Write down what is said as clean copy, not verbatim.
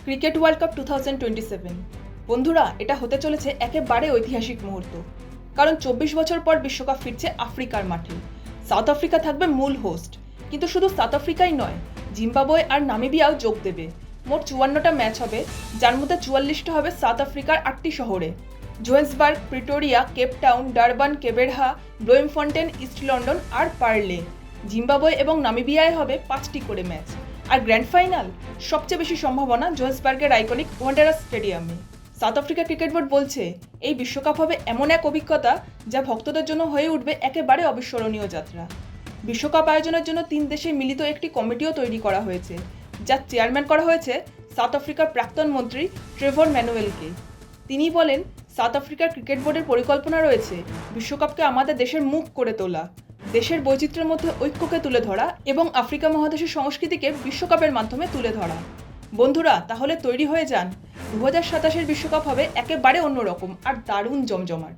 Cricket world cup 2027। বন্ধুরা, এটা হতে চলেছে একেবারে ঐতিহাসিক মুহূর্ত। কারণ 24 বছর পর বিশ্বকাপ ফিরছে আফ্রিকার মাঠে। সাউথ আফ্রিকা থাকবে মূল হোস্ট, কিন্তু শুধু সাউথ আফ্রিকাই নয়, জিম্বাবুয়ে আর নামিবিয়াও যোগ দেবে। মোট 54টা ম্যাচ হবে, যার মধ্যে 44টা হবে সাউথ আফ্রিকার 8টি শহরে: Johannesburg, Pretoria, Cape Town, Durban, Gqeberha, Bloemfontein, East London আর পার্লে। জিম্বাবুয়ে এবং নামিবিয়ায় হবে 5টি করে ম্যাচ। আর গ্র্যান্ড ফাইনাল সবচেয়ে বেশি সম্ভাবনা জোহেন্সবার্গের আইকনিক ওয়ান্ডারার্স স্টেডিয়ামে। সাউথ আফ্রিকা ক্রিকেট বোর্ড বলছে, এই বিশ্বকাপ হবে এমন এক অভিজ্ঞতা যা ভক্তদের জন্য হয়ে উঠবে একেবারে অবিস্মরণীয় যাত্রা। বিশ্বকাপ আয়োজনের জন্য 3 দেশে মিলিত একটি কমিটিও তৈরি করা হয়েছে, যার চেয়ারম্যান করা হয়েছে সাউথ আফ্রিকার প্রাক্তন মন্ত্রী ট্রেভর ম্যানুয়েলকে। তিনি বলেন, সাউথ আফ্রিকার ক্রিকেট বোর্ডের পরিকল্পনা রয়েছে বিশ্বকাপকে আমাদের দেশের মুখ করে তোলা, দেশের বৈচিত্র্যের মধ্যে ঐক্যকে তুলে ধরা এবং আফ্রিকা মহাদেশের সংস্কৃতিকে বিশ্বকাপের মাধ্যমে তুলে ধরা। বন্ধুরা, তাহলে তৈরি হয়ে যান, 2027-এর বিশ্বকাপ হবে একেবারে অন্যরকম আর দারুণ জমজমাট।